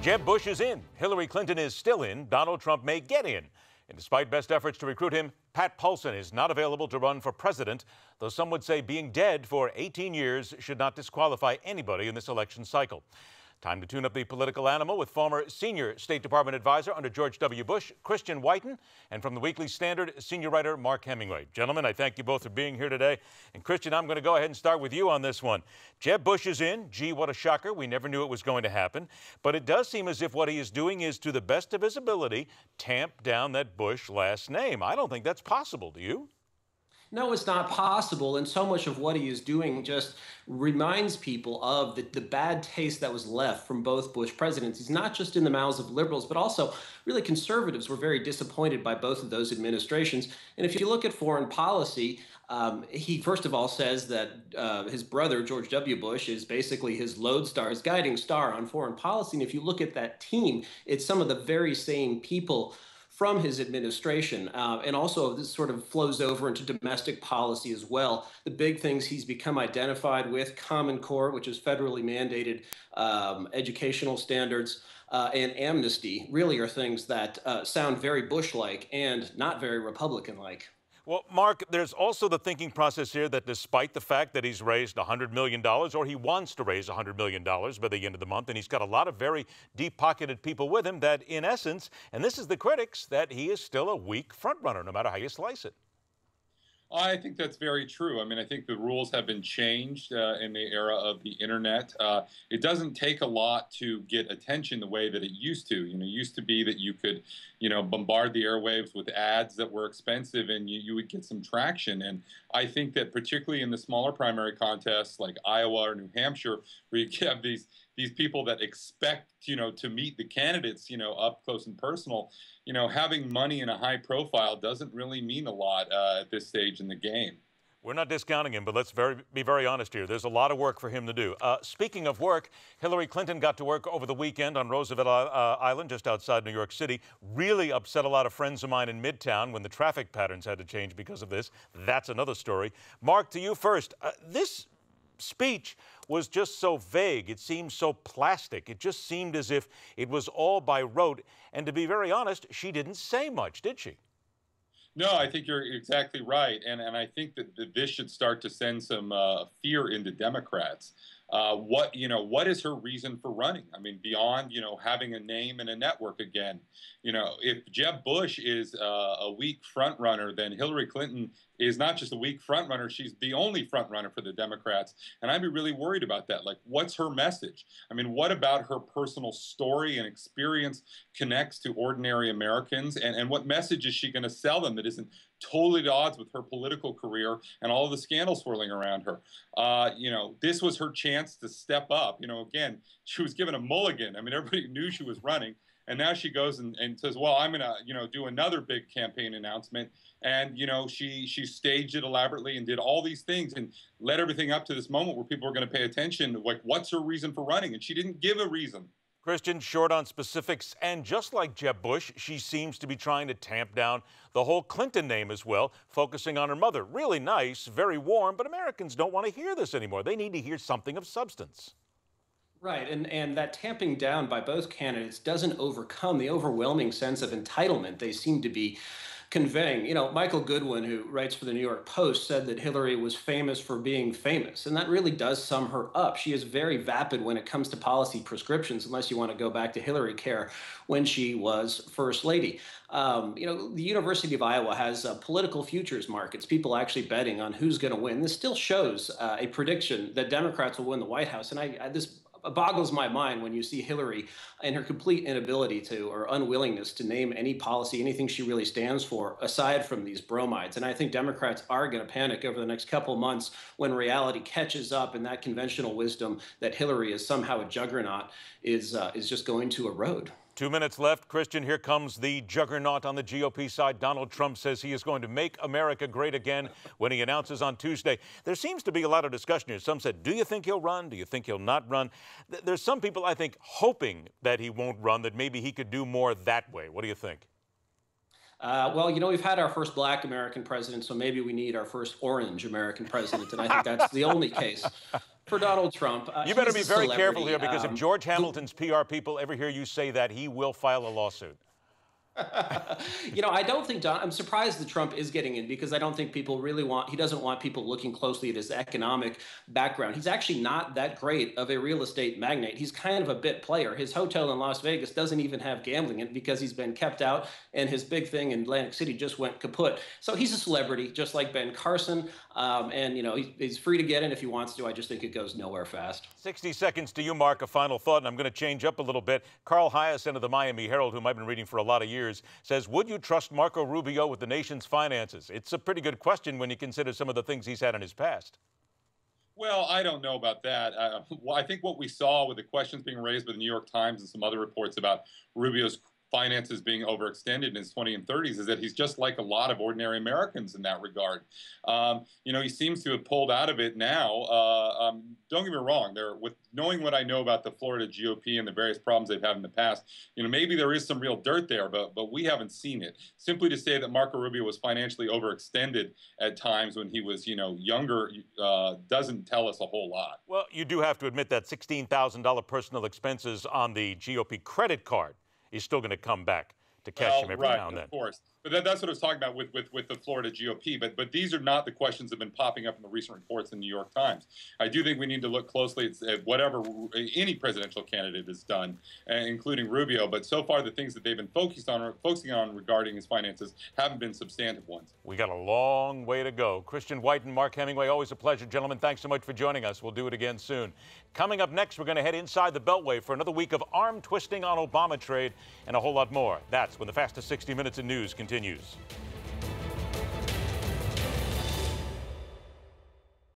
Jeb Bush is in. Hillary Clinton is still in. Donald Trump may get in. And despite best efforts to recruit him, Pat Paulsen is not available to run for president, though some would say being dead for 18 years should not disqualify anybody in this election cycle. Time to tune up the political animal with former senior State Department advisor under George W. Bush, Christian Whiton, and from the Weekly Standard, senior writer Mark Hemingway. Gentlemen, I thank you both for being here today. And Christian, I'm going to go ahead and start with you on this one. Jeb Bush is in. Gee, what a shocker. We never knew it was going to happen. But it does seem as if what he is doing is, to the best of his ability, tamp down that Bush last name. I don't think that's possible, do you? No, it's not possible. And so much of what he is doing just reminds people of the bad taste that was left from both Bush presidencies, not just in the mouths of liberals, but also really conservatives were very disappointed by both of those administrations. And if you look at foreign policy, he first of all says that his brother, George W. Bush, is basically his lodestar, his guiding star on foreign policy. And if you look at that team, it's some of the very same people from his administration. And also this sort of flows over into domestic policy as well. The big things he's become identified with, Common Core, which is federally mandated educational standards, and amnesty, really are things that sound very Bush-like and not very Republican-like. Well, Mark, there's also the thinking process here that despite the fact that he's raised $100 million, or he wants to raise $100 million by the end of the month, and he's got a lot of very deep-pocketed people with him, that in essence, and this is the critics, that he is still a weak frontrunner, no matter how you slice it. I think that's very true. I mean, I think the rules have been changed in the era of the internet. It doesn't take a lot to get attention the way that it used to. You know, it used to be that you could, bombard the airwaves with ads that were expensive and you would get some traction. And I think that particularly in the smaller primary contests like Iowa or New Hampshire, where you have these people that expect, to meet the candidates, up close and personal, having money in a high profile doesn't really mean a lot at this stage in the game. We're not discounting him, but let's be very honest here. There's a lot of work for him to do. Speaking of work, Hillary Clinton got to work over the weekend on Roosevelt Island, just outside New York City. Really upset a lot of friends of mine in Midtown when the traffic patterns had to change because of this. That's another story. Mark, to you first. This speech was just so vague. It seemed so plastic. It just seemed as if it was all by rote. And to be very honest, she didn't say much, did she? No, I think you're exactly right. And I think that this should start to send some fear into Democrats. What is her reason for running? I mean, beyond, having a name and a network again. If Jeb Bush is a weak front runner, then Hillary Clinton is not just a weak front runner, she's the only front runner for the Democrats. And I'd be really worried about that. Like, what's her message? I mean, what about her personal story and experience connects to ordinary Americans? And what message is she going to sell them that isn't totally at odds with her political career and all of the scandals swirling around her? This was her chance to step up. Again, she was given a mulligan. I mean, everybody knew she was running. And now she goes and says, well, I'm going to, do another big campaign announcement. And, she staged it elaborately and did all these things and led everything up to this moment where people are going to pay attention. Like, what's her reason for running? And she didn't give a reason. Christian, short on specifics. And just like Jeb Bush, she seems to be trying to tamp down the whole Clinton name as well, focusing on her mother. Really nice, very warm, but Americans don't want to hear this anymore. They need to hear something of substance. Right, and that tamping down by both candidates doesn't overcome the overwhelming sense of entitlement they seem to be conveying. Michael Goodwin, who writes for the New York Post, said that Hillary was famous for being famous, and that really does sum her up. She is very vapid when it comes to policy prescriptions, unless you want to go back to Hillary Care when she was First Lady. The University of Iowa has political futures markets, people actually betting on who's going to win. This still shows a prediction that Democrats will win the White House, and this boggles my mind when you see Hillary and her complete inability to, or unwillingness to name any policy, anything she really stands for, aside from these bromides. And I think Democrats are going to panic over the next couple of months when reality catches up and that conventional wisdom that Hillary is somehow a juggernaut is just going to erode. 2 minutes left. Christian, here comes the juggernaut on the GOP side. Donald Trump says he is going to make America great again when he announces on Tuesday. There seems to be a lot of discussion here. Some said, do you think he'll run? Do you think he'll not run? There's some people, I think, hoping that he won't run, that maybe he could do more that way. What do you think? Well, we've had our first black American president, so maybe we need our first orange American president, and I think that's the only case for Donald Trump. You better be he's a very celebrity. careful here, because if George Hamilton's PR people ever hear you say that, he will file a lawsuit. I don't think I'm surprised that Trump is getting in, because I don't think people really he doesn't want people looking closely at his economic background. He's actually not that great of a real estate magnate. He's kind of a bit player. His hotel in Las Vegas doesn't even have gambling in it because he's been kept out, and his big thing in Atlantic City just went kaput. So he's a celebrity, just like Ben Carson. And he's free to get in if he wants to. I just think it goes nowhere fast. 60 seconds to you, Mark. A final thought, and I'm going to change up a little bit. Carl Hyacin of the Miami Herald, whom I've been reading for a lot of years, says, would you trust Marco Rubio with the nation's finances? It's a pretty good question when you consider some of the things he's had in his past. Well, I don't know about that. I think what we saw with the questions being raised by the New York Times and some other reports about Rubio's finances being overextended in his 20s and 30s is that he's just like a lot of ordinary Americans in that regard. He seems to have pulled out of it now. Don't get me wrong, with knowing what I know about the Florida GOP and the various problems they've had in the past, maybe there is some real dirt there, but we haven't seen it. Simply to say that Marco Rubio was financially overextended at times when he was, younger, doesn't tell us a whole lot. Well, you do have to admit that $16,000 personal expenses on the GOP credit card is still going to come back to catch him every now and then. Of course. But that's what I was talking about with the Florida GOP. But these are not the questions that have been popping up in the recent reports in the New York Times. I do think we need to look closely at whatever any presidential candidate has done, including Rubio. But so far, the things that they've been focusing on regarding his finances haven't been substantive ones. We got a long way to go. Christian Whiton, Mark Hemingway, always a pleasure. Gentlemen, thanks so much for joining us. We'll do it again soon. Coming up next, we're going to head inside the Beltway for another week of arm twisting on Obama trade and a whole lot more. That's when the fastest 60 minutes in news continues.